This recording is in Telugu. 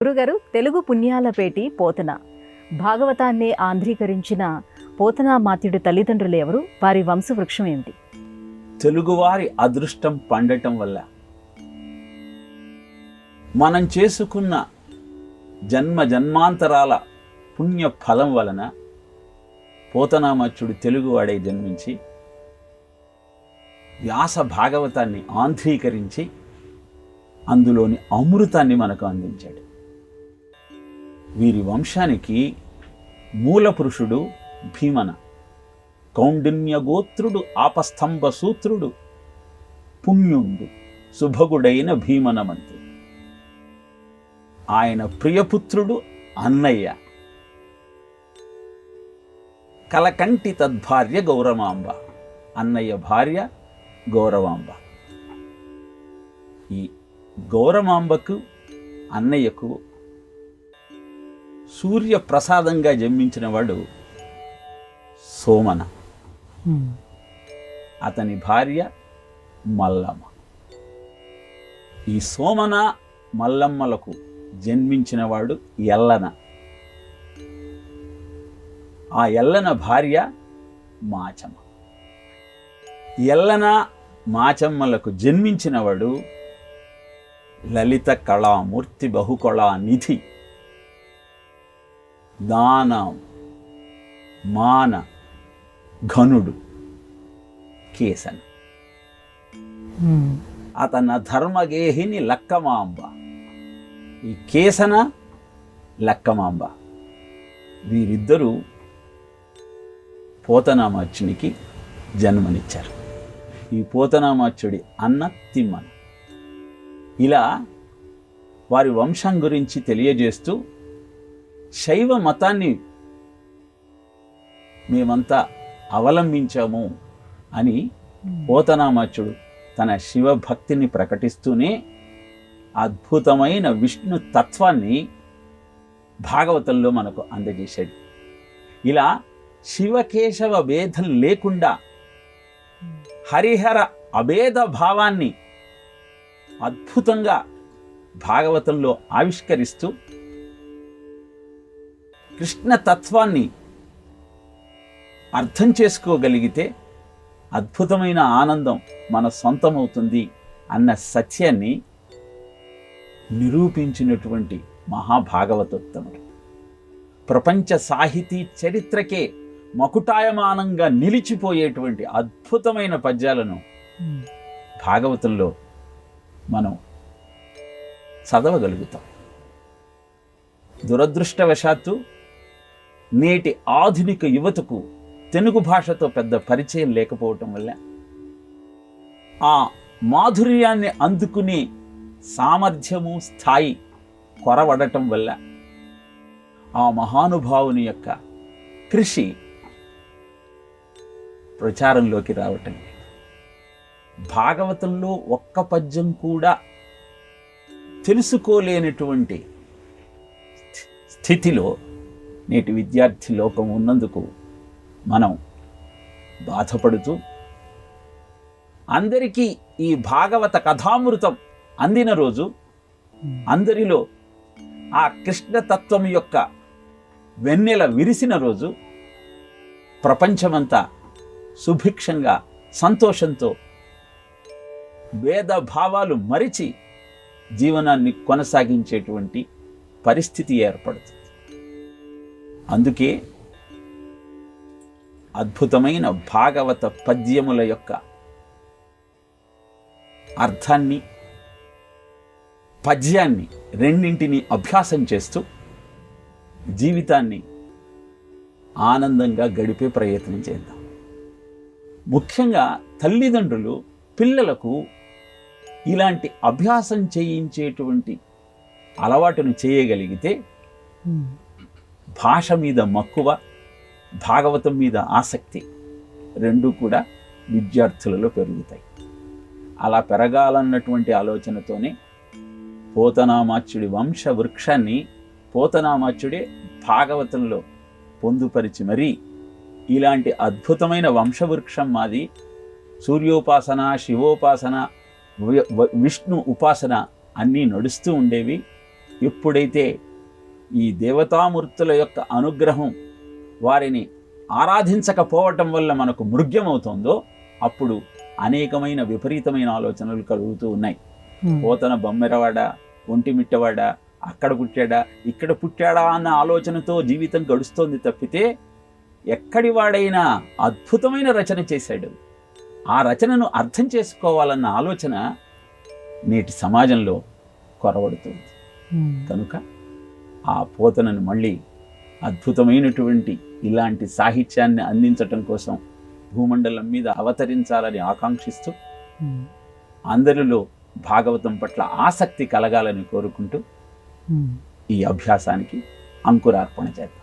గురుగారు, తెలుగు పుణ్యాలపేటి పోతన భాగవతాన్ని ఆంధ్రీకరించిన పోతనామాత్యుడి తల్లిదండ్రులు ఎవరు? వారి వంశవృక్షం ఏమిటి? తెలుగువారి అదృష్టం పండటం వల్ల మనం చేసుకున్న జన్మ జన్మాంతరాల పుణ్య ఫలం వలన పోతనామాత్యుడు తెలుగువాడై జన్మించి వ్యాస భాగవతాన్ని ఆంధ్రీకరించి అందులోని అమృతాన్ని మనకు అందించాడు. వీరి వంశానికి మూల పురుషుడు భీమన, కౌండిన్యగోత్రుడు, ఆపస్తంభ సూత్రుడు, పుణ్యుండు, శుభగుడైన భీమన మంత్రి. ఆయన ప్రియపుత్రుడు అన్నయ్య, కలకంటి తద్భార్య గౌరవాంబ. అన్నయ్య భార్య గౌరవాంబ. ఈ గౌరవాంబకు అన్నయ్యకు సూర్య ప్రసాదంగా జన్మించిన వాడు సోమన. అతని భార్య మల్లమ్మ. ఈ సోమన మల్లమ్మలకు జన్మించిన వాడు ఎల్లన. ఆ ఎల్లన భార్య మాచమ్మ. ఎల్లన మాచమ్మలకు జన్మించినవాడు లలిత కళామూర్తి, బహుకళా నిధి, దాన మాన ఘనుడు కేసన. అతన ధర్మగేహిని లక్కమాంబ. ఈ కేసన లక్కమాంబ వీరిద్దరూ పోతనామాత్యునికి జన్మనిచ్చారు. ఈ పోతనామాత్యుడి అన్న తిమ్మన. ఇలా వారి వంశం గురించి తెలియజేస్తూ శైవ మతాన్ని మేమంతా అవలంబించాము అని పోతనామాత్యుడు తన శివభక్తిని ప్రకటిస్తూనే అద్భుతమైన విష్ణు తత్వాన్ని భాగవతంలో మనకు అందజేశాడు. ఇలా శివకేశవ భేదం లేకుండా హరిహర అభేద భావాన్ని అద్భుతంగా భాగవతంలో ఆవిష్కరిస్తూ కృష్ణ తత్వాన్ని అర్థం చేసుకోగలిగితే అద్భుతమైన ఆనందం మన సొంతమవుతుంది అన్న సత్యాన్ని నిరూపించినటువంటి మహాభాగవతోత్తముడు. ప్రపంచ సాహితీ చరిత్రకే మకుటాయమానంగా నిలిచిపోయేటువంటి అద్భుతమైన పద్యాలను భాగవతంలో మనం చదవగలుగుతాం. దురదృష్టవశాత్తు నేటి ఆధునిక యువతకు తెలుగు భాషతో పెద్ద పరిచయం లేకపోవటం వల్ల, ఆ మాధుర్యాన్ని అందుకునే సామర్థ్యము స్థాయి కొరవడటం వల్ల ఆ మహానుభావుని యొక్క కృషి ప్రచారంలోకి రావటం లేదు. భాగవతంలో ఒక్క పద్యం కూడా తెలుసుకోలేనటువంటి స్థితిలో నేటి విద్యార్థి లోకం ఉన్నందుకు మనం బాధపడుతూ, అందరికీ ఈ భాగవత కథామృతం అందిన రోజు, అందరిలో ఆ కృష్ణతత్వం యొక్క వెన్నెల విరిసిన రోజు, ప్రపంచమంతా సుభిక్షంగా సంతోషంతో భేద భావాలు మరిచి జీవనాన్ని కొనసాగించేటువంటి పరిస్థితి ఏర్పడుతుంది. అందుకే అద్భుతమైన భాగవత పద్యముల యొక్క అర్థాన్ని, పద్యాన్ని రెండింటినీ అభ్యాసం చేస్తూ జీవితాన్ని ఆనందంగా గడిపే ప్రయత్నం చేద్దాం. ముఖ్యంగా తల్లిదండ్రులు పిల్లలకు ఇలాంటి అభ్యాసం చేయించేటువంటి అలవాటును చేయగలిగితే భాష మీద మక్కువ, భాగవతం మీద ఆసక్తి రెండూ కూడా విద్యార్థులలో పెరుగుతాయి. అలా పెరగాలన్నటువంటి ఆలోచనతోనే పోతనామాత్యుడి వంశ వృక్షాన్ని పోతనామాత్యుడే భాగవతంలో పొందుపరిచి మరీ ఇలాంటి అద్భుతమైన వంశవృక్షం మాది. సూర్యోపాసన, శివోపాసన, విష్ణు ఉపాసన అన్నీ నడుస్తూ ఉండేవి. ఎప్పుడైతే ఈ దేవతామూర్తుల యొక్క అనుగ్రహం వారిని ఆరాధించకపోవటం వల్ల మనకు మృగ్యమవుతుందో అప్పుడు అనేకమైన విపరీతమైన ఆలోచనలు కలుగుతూ ఉన్నాయి. పోతన బొమ్మెరవాడా, ఒంటిమిట్టవాడా, అక్కడ పుట్టాడా, ఇక్కడ పుట్టాడా అన్న ఆలోచనతో జీవితం గడుస్తోంది తప్పితే ఎక్కడి వాడైనా అద్భుతమైన రచన చేశాడు, ఆ రచనను అర్థం చేసుకోవాలన్న ఆలోచన నేటి సమాజంలో కొరవడుతుంది. కనుక ఆ పోతనను మళ్ళీ అద్భుతమైనటువంటి ఇలాంటి సాహిత్యాన్ని అందించటం కోసం భూమండలం మీద అవతరించాలని ఆకాంక్షిస్తూ అందరిలో భాగవతం పట్ల ఆసక్తి కలగాలని కోరుకుంటూ ఈ అభ్యాసానికి అంకురార్పణ చేద్దాం.